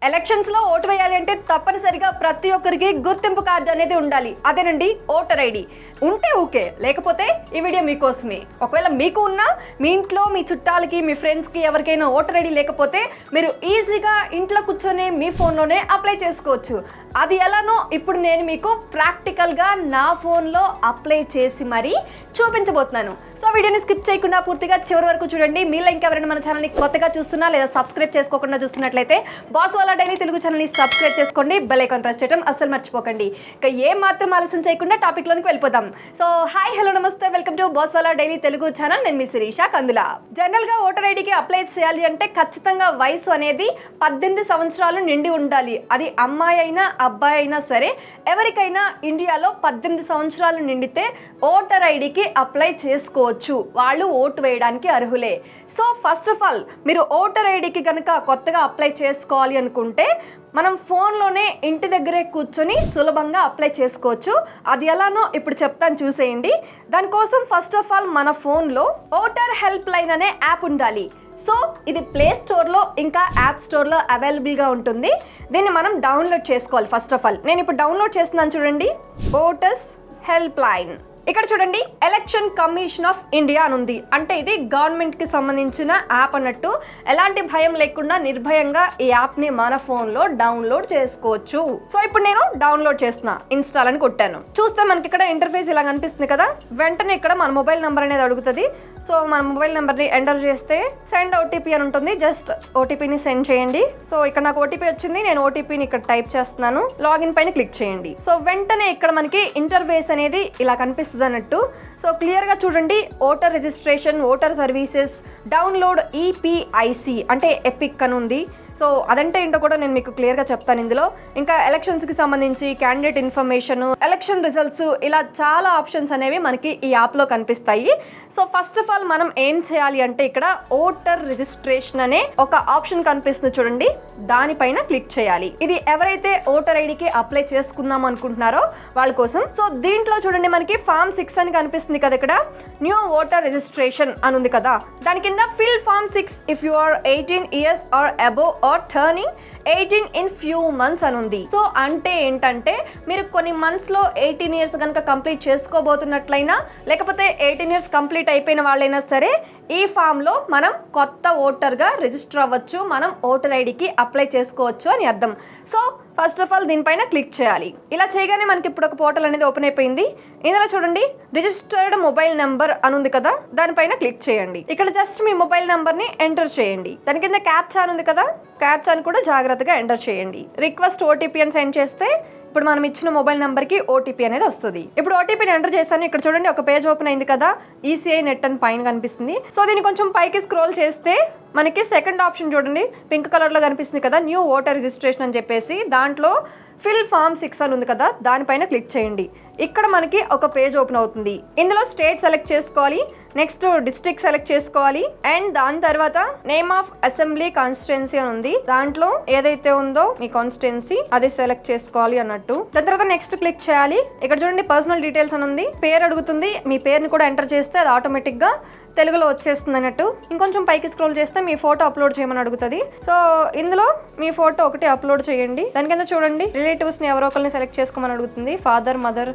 Elections లో vote వేయాలి అంటే తప్పనిసరిగా ప్రతి ఒక్కరికి గుర్తింపు కార్డు అనేది ఉండాలి. అదేనండి ఓటర్ ఐడి. ఉంటే ఓకే, లేకపోతే ఈ వీడియో మీకోసమే. ఒకవేళ మీకు ఉన్నా మీ ఇంట్లో మీ చుట్టాలకి మీ ఫ్రెండ్స్కి ఎవరికైనా ఓటర్ ఐడి లేకపోతే మీరు ఈజీగా ఇంట్లో కూర్చొని మీ ఫోన్లోనే అప్లై చేసుకోవచ్చు. అది ఎలానో ఇప్పుడు నేను మీకు ప్రాక్టికల్గా నా ఫోన్లో అప్లై చేసి మరీ చూపించబోతున్నాను. సో వీడియోని స్కిప్ చేయకుండా పూర్తిగా చివరి వరకు చూడండి. మీలో ఇంకెవరైనా మన ఛానల్ని కొత్తగా చూస్తున్నా లేదా సబ్స్క్రైబ్ చేసుకోకుండా చూస్తున్నట్లయితే బాస్ వాలా డైలీ తెలుగు ఛానల్ని సబ్స్క్రైబ్ చేసుకోండి. బెల్ ఐకాన్ ప్రెస్ చేయడం అస్సలు మర్చిపోకండి. ఇక ఏం మాత్రం ఆలస్యం చేయకుండా టాపిక్లోనికి వెళ్ళిపోదాం. So hi, hello, namaste, welcome to boss wala daily Telugu channel. నేను మీ శిరీష కందుల. జనరల్గా ఓటర్ ఐడికి అప్లై చేయాలి అంటే ఖచ్చితంగా వయసు అనేది 18 సంవత్సరాలు నిండి ఉండాలి. అది అమ్మాయి అయినా అబ్బాయి అయినా సరే, ఎవరికైనా ఇండియాలో 18 సంవత్సరాలు నిండితే ఓటర్ ఐడికి అప్లై చేసుకోవచ్చు. వాళ్ళు ఓటు వేయడానికి అర్హులే. సో ఫస్ట్ ఆఫ్ ఆల్ మీరు ఓటర్ ఐడికి కనుక కొత్తగా అప్లై చేసుకోవాలి అనుకుంటే మనం ఫోన్లోనే ఇంటి దగ్గరే కూర్చొని సులభంగా అప్లై చేసుకోవచ్చు. అది ఎలానో ఇప్పుడు చెప్తాను, చూసేయండి. దానికోసం ఫస్ట్ ఆఫ్ ఆల్ మన ఫోన్లో ఓటర్ హెల్ప్ లైన్ అనే యాప్ ఉండాలి. సో ఇది ప్లే స్టోర్లో ఇంకా యాప్ స్టోర్లో అవైలబుల్గా ఉంటుంది. దీన్ని మనం డౌన్లోడ్ చేసుకోవాలి. ఫస్ట్ ఆఫ్ ఆల్ నేను ఇప్పుడు డౌన్లోడ్ చేస్తున్నాను, చూడండి. Voters help line. ఇక్కడ చూడండి, ఎలక్షన్ కమిషన్ ఆఫ్ ఇండియా అని ఉంది. అంటే ఇది గవర్నమెంట్కి సంబంధించిన యాప్ అన్నట్టు. ఎలాంటి భయం లేకుండా నిర్భయంగా ఈ యాప్ని మన ఫోన్లో డౌన్లోడ్ చేసుకోవచ్చు. సో ఇప్పుడు నేను డౌన్లోడ్ చేస్తున్నా, ఇన్స్టాల్ అని కొట్టాను. చూస్తే మనకి ఇక్కడ ఇంటర్ఫేస్ ఇలా కనిపిస్తుంది కదా. వెంటనే ఇక్కడ మన మొబైల్ నెంబర్ అనేది అడుగుతుంది. సో మన మొబైల్ నెంబర్ని ఎంటర్ చేస్తే సెండ్ ఓటీపీ అని ఉంటుంది. జస్ట్ ఓటీపీని సెండ్ చేయండి. సో ఇక్కడ నాకు ఓటీపీ వచ్చింది. నేను ఓటీపీని ఇక్కడ టైప్ చేస్తున్నాను. లాగిన్ పైన క్లిక్ చేయండి. సో వెంటనే ఇక్కడ మనకి ఇంటర్ఫేస్ అనేది ఇలా కనిపిస్తుంది అన్నట్టు. సో క్లియర్ గా చూడండి, voter registration, voter services, download EPIC అంటే ఎపిక్ అని ఉంది. సో అదంటే ఏంటో కూడా నేను మీకు క్లియర్గా చెప్తాను ఇందులో. ఇంకా ఎలక్షన్స్కి సంబంధించి క్యాండిడేట్ ఇన్ఫర్మేషన్, ఎలక్షన్ రిజల్ట్స్, ఇలా చాలా ఆప్షన్స్ అనేవి మనకి ఈ యాప్లో కనిపిస్తాయి. సో ఫస్ట్ ఆఫ్ ఆల్ మనం ఏం చేయాలి అంటే ఇక్కడ ఓటర్ రిజిస్ట్రేషన్ అనే ఒక ఆప్షన్ కనిపిస్తుంది, చూడండి. దానిపైన క్లిక్ చేయాలి. ఇది ఎవరైతే ఓటర్ ఐడికి అప్లై చేసుకుందాం అనుకుంటున్నారో వాళ్ళ కోసం. సో దీంట్లో చూడండి, మనకి ఫామ్ 6 అని కనిపిస్తుంది కదా. ఇక్కడ న్యూ ఓటర్ రిజిస్ట్రేషన్ అని ఉంది కదా. దాని కింద fill form 6 if you are 18 years or above or turning 18 in few months అని ఉంది. సో అంటే ఏంటంటే మీరు కొన్ని మంత్స్ లో 18 years కనుక కంప్లీట్ చేసుకోబోతున్నట్లయినా, లేకపోతే 18 years కంప్లీట్ అయిపోయిన వాళ్ళైనా సరే ఈ ఫామ్ లో మనం కొత్త ఓటర్ గా రిజిస్టర్ అవ్వచ్చు, మనం ఓటర్ ఐడికి అప్లై చేసుకోవచ్చు అని అర్థం. సో ఫస్ట్ ఆఫ్ ఆల్ దీనిపైన క్లిక్ చేయాలి. ఇలా చేయగానే మనకి ఇప్పుడు ఒక పోర్టల్ అనేది ఓపెన్ అయిపోయింది. ఇందులో చూడండి, రిజిస్టర్డ్ మొబైల్ నెంబర్ అని ఉంది కదా. దానిపైన క్లిక్ చేయండి. ఇక్కడ జస్ట్ మీ మొబైల్ నెంబర్ ని ఎంటర్ చేయండి. దాని కింద క్యాప్చా అని ఉంది కదా. క్యాప్చాని కూడా జాగ్రత్తగా ఎంటర్ చేయండి. రిక్వెస్ట్ ఓటీపీ అని సెండ్ చేస్తే ఇప్పుడు మనం ఇచ్చిన మొబైల్ నెంబర్కి ఓటీపీ అనేది వస్తుంది. ఇప్పుడు ఓటీపీని ఎంటర్ చేశాను. ఇక్కడ చూడండి, ఒక పేజ్ ఓపెన్ అయింది కదా. ఈసీఐ నెట్ అని పైన కనిపిస్తుంది. సో దీన్ని కొంచెం పైకి స్క్రోల్ చేస్తే మనకి సెకండ్ ఆప్షన్ చూడండి, పింక్ కలర్లో కనిపిస్తుంది కదా, న్యూ ఓటర్ రిజిస్ట్రేషన్ అని చెప్పేసి. దాంట్లో ఫిల్ ఫామ్ 6 అని ఉంది కదా, దానిపైన క్లిక్ చేయండి. ఇక్కడ మనకి ఒక పేజ్ ఓపెన్ అవుతుంది. ఇందులో స్టేట్ సెలెక్ట్ చేసుకోవాలి, నెక్స్ట్ డిస్ట్రిక్ట్ సెలెక్ట్ చేసుకోవాలి, అండ్ దాని తర్వాత నేమ్ ఆఫ్ అసెంబ్లీ కాన్స్టిట్యుయెన్సీ అని ఉంది. దాంట్లో ఏదైతే ఉందో మీ కాన్స్టిట్యుయెన్సీ అది సెలెక్ట్ చేసుకోవాలి అన్నట్టు. దాని తర్వాత నెక్స్ట్ క్లిక్ చేయాలి. ఇక్కడ చూడండి, పర్సనల్ డీటెయిల్స్ అని ఉంది. పేరు అడుగుతుంది. మీ పేరుని కూడా ఎంటర్ చేస్తే అది ఆటోమేటిక్ గా తెలుగులో వచ్చేస్తుంది అన్నట్టు. ఇంకొంచెం పైకి స్క్రోల్ చేస్తే మీ ఫోటో అప్లోడ్ చేయమని అడుగుతుంది. సో ఇందులో మీ ఫోటో ఒకటి అప్లోడ్ చేయండి. దాని కింద చూడండి, రిలేటివ్స్ ని ఎవరో ఒకరిని సెలెక్ట్ చేసుకోమని అడుగుతుంది. ఫాదర్, మదర్,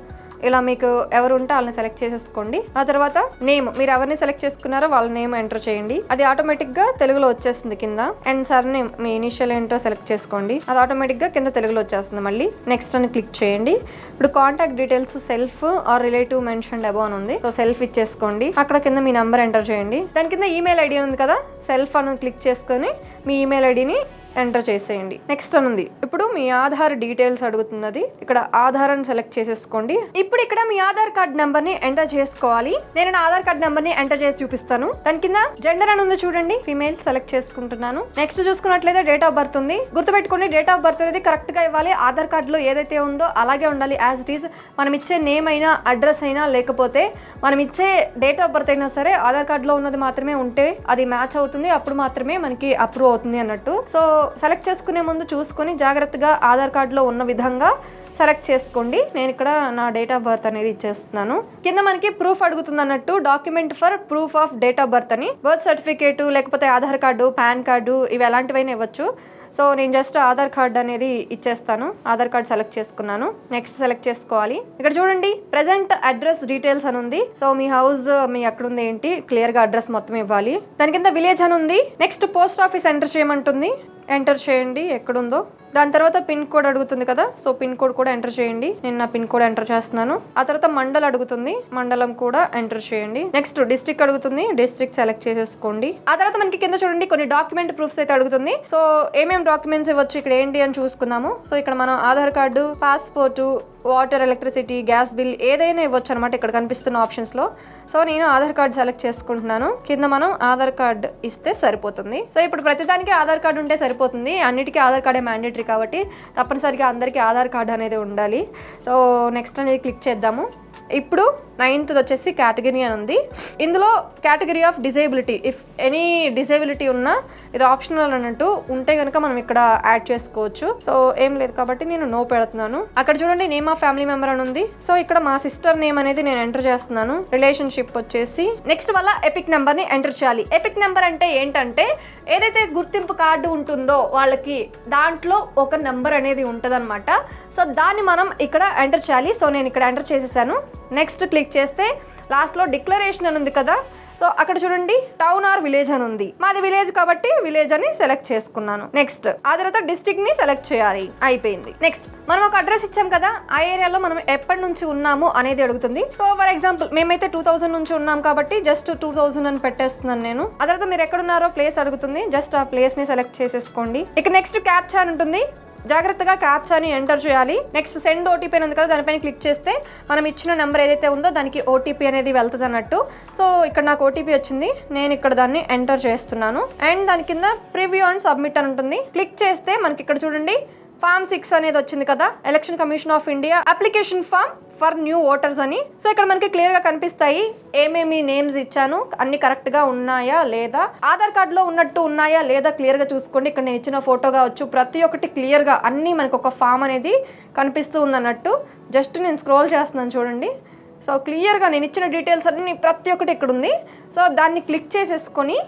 ఇలా మీకు ఎవరు ఉంటే వాళ్ళని సెలెక్ట్ చేసేసుకోండి. ఆ తర్వాత నేమ్, మీరు ఎవరిని సెలెక్ట్ చేసుకున్నారో వాళ్ళ నేమ్ ఎంటర్ చేయండి. అది ఆటోమేటిక్ గా తెలుగులో వచ్చేస్తుంది కింద. And sir name, me initial ఏంటో సెలెక్ట్ చేసుకోండి. అది ఆటోమేటిక్ గా కింద తెలుగులో వచ్చేస్తుంది. మళ్ళీ నెక్స్ట్ అని క్లిక్ చేయండి. ఇప్పుడు contact details self or relative mentioned above అని ఉంది. సో సెల్ఫ్ ఇచ్చేసుకోండి. అక్కడ కింద మీ నంబర్ ఎంటర్ చేయండి. దాని కింద ఈమెయిల్ ఐడి ఉంది కదా, సెల్ఫ్ అని క్లిక్ చేసుకొని మీ ఈమెయిల్ ఐడిని ఎంటర్ చేసేయండి. నెక్స్ట్ అని ఉంది. ఇప్పుడు మీ ఆధార్ డీటెయిల్స్ అడుగుతున్నది. ఇక్కడ ఆధార్ అని సెలెక్ట్ చేసేసుకోండి. ఇప్పుడు ఇక్కడ మీ ఆధార్ కార్డ్ నెంబర్ ని ఎంటర్ చేసుకోవాలి. నేను నా ఆధార్ కార్డ్ నెంబర్ ని ఎంటర్ చేసి చూపిస్తాను. దాని కింద జెండర్ అని ఉంది చూడండి, ఫీమేల్ సెలెక్ట్ చేసుకుంటున్నాను. నెక్స్ట్ చూసుకున్నట్లయితే డేట్ ఆఫ్ బర్త్ ఉంది. గుర్తుపెట్టుకోండి, డేట్ ఆఫ్ బర్త్ అనేది కరెక్ట్ గా ఇవ్వాలి. ఆధార్ కార్డ్ లో ఏదైతే ఉందో అలాగే ఉండాలి, యాజ్ ఇట్ ఈస్. మనం ఇచ్చే నేమ్ అయినా, అడ్రస్ అయినా, లేకపోతే మనం ఇచ్చే డేట్ ఆఫ్ బర్త్ అయినా సరే ఆధార్ కార్డ్ లో ఉన్నది మాత్రమే ఉంటే అది మ్యాచ్ అవుతుంది. అప్పుడు మాత్రమే మనకి అప్రూవ్ అవుతుంది అన్నట్టు. సో సెలెక్ట్ చేసుకునే ముందు చూసుకొని జాగ్రత్తగా ఆధార్ కార్డులో ఉన్న విధంగా సెలెక్ట్ చేసుకోండి. నేను ఇక్కడ నా డేట్ ఆఫ్ బర్త్ అనేది ఇచ్చేస్తున్నాను. కింద మనకి ప్రూఫ్ అడుగుతుంది అన్నట్టు, document for proof of date of birth అని. బర్త్ సర్టిఫికేట్, లేకపోతే ఆధార్ కార్డు, పాన్ కార్డు, ఇవి ఎలాంటివైనా ఇవ్వచ్చు. సో నేను జస్ట్ ఆధార్ కార్డ్ అనేది ఇచ్చేస్తాను. ఆధార్ కార్డ్ సెలెక్ట్ చేసుకున్నాను. నెక్స్ట్ సెలెక్ట్ చేసుకోవాలి. ఇక్కడ చూడండి ప్రెజెంట్ అడ్రస్ డీటెయిల్స్ అని ఉంది. సో మీ హౌస్ మీ ఎక్కడుంది ఏంటి క్లియర్ గా అడ్రస్ మొత్తం ఇవ్వాలి. దాని కింద విలేజ్ అని ఉంది. నెక్స్ట్ పోస్ట్ ఆఫీస్ ఎంటర్ చేయమంటుంది. ఎంటర్ చేయండి ఎక్కడుందో. దాని తర్వాత పిన్ కోడ్ అడుగుతుంది కదా, సో పిన్ కోడ్ కూడా ఎంటర్ చేయండి. నేను నా పిన్ కోడ్ ఎంటర్ చేస్తున్నాను. ఆ తర్వాత మండల్ అడుగుతుంది, మండలం కూడా ఎంటర్ చేయండి. నెక్స్ట్ డిస్ట్రిక్ట్ అడుగుతుంది, డిస్ట్రిక్ట్ సెలెక్ట్ చేసేసుకోండి. ఆ తర్వాత మనకి కింద చూడండి కొన్ని డాక్యుమెంట్ ప్రూఫ్స్ అయితే అడుగుతుంది. సో ఏమేమి డాక్యుమెంట్స్ ఇవ్వచ్చు ఇక్కడ ఏంటి అని చూసుకుందాము. సో ఇక్కడ మనం Aadhaar card, passport, water, electricity, gas bill ఏదైనా ఇవ్వచ్చు అనమాట ఇక్కడ కనిపిస్తున్న ఆప్షన్స్ లో. సో నేను ఆధార్ కార్డ్ సెలెక్ట్ చేసుకుంటున్నాను. కింద మనం ఆధార్ కార్డ్ ఇస్తే సరిపోతుంది. సో ఇప్పుడు ప్రతిదానికి ఆధార్ కార్డు ఉంటే సరిపోతుంది. అన్నిటికీ ఆధార్ కార్డే మ్యాండేటరీ కాబట్టి తప్పనిసరిగా అందరికీ ఆధార్ కార్డు అనేది ఉండాలి. సో నెక్స్ట్ అనేది క్లిక్ చేద్దాము. ఇప్పుడు 9th వచ్చేసి కేటగిరీ అని ఉంది. ఇందులో category of disability, if any disability ఉన్నా ఇది ఆప్షనల్ అన్నట్టు ఉంటే కనుక మనం ఇక్కడ యాడ్ చేసుకోవచ్చు. సో ఏం లేదు కాబట్టి నేను నో పెడుతున్నాను. అక్కడ చూడండి నేమ్ ఆఫ్ ఫ్యామిలీ మెంబర్ అని ఉంది. సో ఇక్కడ మా సిస్టర్ నేమ్ అనేది నేను ఎంటర్ చేస్తున్నాను. రిలేషన్షిప్ వచ్చేసి నెక్స్ట్ వల్ల ఎపిక్ నెంబర్ ని ఎంటర్ చేయాలి. ఎపిక్ నెంబర్ అంటే ఏంటంటే ఏదైతే గుర్తింపు కార్డు ఉంటుందో వాళ్ళకి దాంట్లో ఒక నెంబర్ అనేది ఉంటదన్నమాట. సో దాన్ని మనం ఇక్కడ ఎంటర్ చేయాలి. సో నేను ఇక్కడ ఎంటర్ చేసేసాను. నెక్స్ట్ క్లిక్ చేస్తే లాస్ట్లో డిక్లరేషన్ అని ఉంది కదా, సో అక్కడ చూడండి టౌన్ ఆర్ విలేజ్ అని ఉంది. మాది విలేజ్ కాబట్టి విలేజ్ అని సెలెక్ట్ చేసుకున్నాను. నెక్స్ట్ ఆ తర్వాత డిస్ట్రిక్ట్ ని సెలెక్ట్ చేయాలి. అయిపోయింది. నెక్స్ట్ మనం ఒక అడ్రస్ ఇచ్చాం కదా, ఆ ఏరియాలో మనం ఎప్పటి నుంచి ఉన్నాము అనేది అడుగుతుంది. సో ఫర్ ఎగ్జాంపుల్ మేమైతే 2000 నుంచి ఉన్నాం కాబట్టి జస్ట్ 2000 అని పెట్టేస్తున్నాను నేను. ఆ తర్వాత మీరు ఎక్కడున్నారో ప్లేస్ అడుగుతుంది. జస్ట్ ఆ ప్లేస్ ని సెలెక్ట్ చేసేసుకోండి. ఇక నెక్స్ట్ క్యాప్చా అని ఉంటుంది. జాగ్రత్తగా క్యాప్చాని ఎంటర్ చేయాలి. నెక్స్ట్ సెండ్ ఓటీపీ అని ఉంది కదా, దానిపైన క్లిక్ చేస్తే మనం ఇచ్చిన నెంబర్ ఏదైతే ఉందో దానికి ఓటీపీ అనేది వెళ్తుంది అన్నట్టు. సో ఇక్కడ నాకు ఓటీపీ వచ్చింది. నేను ఇక్కడ దాన్ని ఎంటర్ చేస్తున్నాను. అండ్ దాని కింద ప్రివ్యూ అండ్ సబ్మిట్ అని ఉంటుంది. క్లిక్ చేస్తే మనకి ఇక్కడ చూడండి ఫామ్ 6 అనేది వచ్చింది కదా, election commission of India application form for new voters అని. సో ఇక్కడ మనకి క్లియర్ గా కనిపిస్తాయి ఏమేమి నేమ్స్ ఇచ్చాను, అన్ని కరెక్ట్ గా ఉన్నాయా లేదా, ఆధార్ కార్డ్ లో ఉన్నట్టు ఉన్నాయా లేదా క్లియర్ గా చూసుకోండి. ఇక్కడ నేను ఇచ్చిన ఫోటో కావచ్చు, ప్రతి ఒక్కటి క్లియర్ గా అన్ని మనకు ఒక ఫామ్ అనేది కనిపిస్తూ ఉంది అన్నట్టు. జస్ట్ నేను స్క్రోల్ చేస్తున్నాను చూడండి. సో క్లియర్ గా నేను ఇచ్చిన డీటెయిల్స్ అన్ని ప్రతి ఒక్కటి ఇక్కడ ఉంది. సో దాన్ని క్లిక్ చేసేసుకొని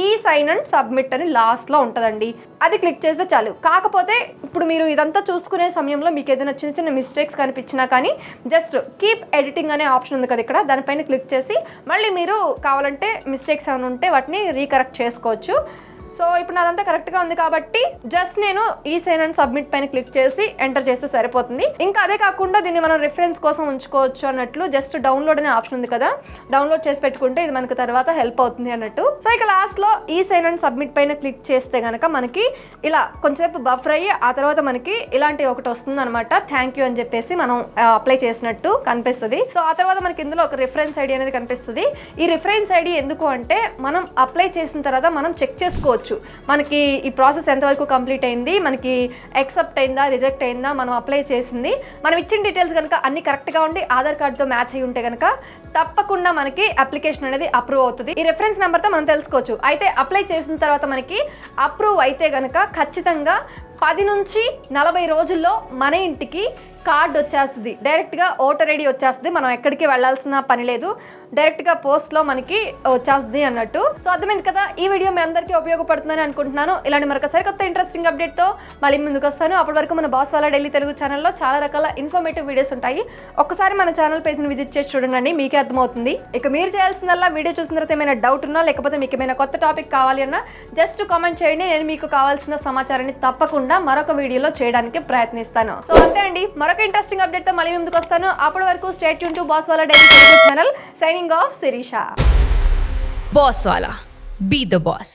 ఈ సైన్ అండ్ సబ్మిట్ అని లాస్ట్లో ఉంటుందండి. అది క్లిక్ చేస్తే చాలు. కాకపోతే ఇప్పుడు మీరు ఇదంతా చూసుకునే సమయంలో మీకు ఏదైనా చిన్న చిన్న మిస్టేక్స్ కనిపించినా కానీ జస్ట్ కీప్ ఎడిటింగ్ అనే ఆప్షన్ ఉంది కదా ఇక్కడ, దానిపైన క్లిక్ చేసి మళ్ళీ మీరు కావాలంటే మిస్టేక్స్ ఏమైనా ఉంటే వాటిని రీకరెక్ట్ చేసుకోవచ్చు. సో ఇప్పుడు నాదంతా కరెక్ట్గా ఉంది కాబట్టి జస్ట్ నేను ఈ సైన్ అండ్ సబ్మిట్ పైన క్లిక్ చేసి ఎంటర్ చేస్తే సరిపోతుంది. ఇంకా అదే కాకుండా దీన్ని మనం రిఫరెన్స్ కోసం ఉంచుకోవచ్చు అన్నట్లు జస్ట్ డౌన్లోడ్ అనే ఆప్షన్ ఉంది కదా, డౌన్లోడ్ చేసి పెట్టుకుంటే ఇది మనకు తర్వాత హెల్ప్ అవుతుంది అన్నట్టు. సో ఇక లాస్ట్లో ఈ సైన్ అండ్ సబ్మిట్ పైన క్లిక్ చేస్తే కనుక మనకి ఇలా కొంచెంసేపు బఫర్ అయ్యి ఆ తర్వాత మనకి ఇలాంటి ఒకటి వస్తుంది అనమాట. థ్యాంక్ యూ అని చెప్పేసి మనం అప్లై చేసినట్టు కనిపిస్తుంది. సో ఆ తర్వాత మనకి ఇందులో ఒక రిఫరెన్స్ ఐడి అనేది కనిపిస్తుంది. ఈ రిఫరెన్స్ ఐడి ఎందుకు అంటే మనం అప్లై చేసిన తర్వాత మనం చెక్ చేసుకోవచ్చు మనకి ఈ ప్రాసెస్ ఎంతవరకు కంప్లీట్ అయింది, మనకి యాక్సెప్ట్ అయిందా రిజెక్ట్ అయిందా, మనం అప్లై చేసింది మనం ఇచ్చిన డీటెయిల్స్ కనుక అన్ని కరెక్ట్గా ఉండి ఆధార్ కార్డుతో మ్యాచ్ అయి ఉంటే కనుక తప్పకుండా మనకి అప్లికేషన్ అనేది అప్రూవ్ అవుతుంది. ఈ రెఫరెన్స్ నెంబర్తో మనం తెలుసుకోవచ్చు. అయితే అప్లై చేసిన తర్వాత మనకి అప్రూవ్ అయితే కనుక ఖచ్చితంగా 10 నుంచి 40 రోజుల్లో మన ఇంటికి కార్డ్ వచ్చేస్తుంది. డైరెక్ట్గా ఓటర్ ఐడి వచ్చేస్తుంది. మనం ఎక్కడికి వెళ్ళాల్సిన పని లేదు, డైరెక్ట్గా పోస్ట్లో మనకి వచ్చేస్తుంది అన్నట్టు. సో అర్థమైంది కదా, ఈ వీడియో మీ అందరికీ ఉపయోగపడుతుందని అనుకుంటున్నాను. ఇలాంటి మరొక సరికొత్త ఇంట్రెస్టింగ్ అప్డేట్తో మళ్ళీ ముందుకు వస్తాను. అప్పటి వరకు మన బాస్ వాళ్ళ ఢిల్లీ తెలుగు ఛానల్లో చాలా రకాల ఇన్ఫర్మేటివ్ వీడియోస్ ఉంటాయి. ఒక్కసారి మన ఛానల్ పేజ్ని విజిట్ చేసి చూడండి, మీకే అర్థమవుతుంది. ఇక మీరు చేయాల్సిందల్లా వీడియో చూసిన తర్వాత ఏమైనా డౌట్ ఉన్నా లేకపోతే మీకు ఏమైనా కొత్త టాపిక్ కావాలి అన్నా జస్ట్ కామెంట్ చేయండి. నేను మీకు కావాల్సిన సమాచారాన్ని తప్పకుండా మరొక వీడియోలో చేయడానికి ప్రయత్నిస్తాను. సో అంతే అండి, మరొక ఇంట్రెస్టింగ్ అప్డేట్ తో మళ్ళీ ముందుకు వస్తాను. అప్పటి వరకు స్టే ట్యూన్ టు బాస్ వాళ్ళ daily Telugu channel. Signing off Sirisha. Boss wala, be the boss.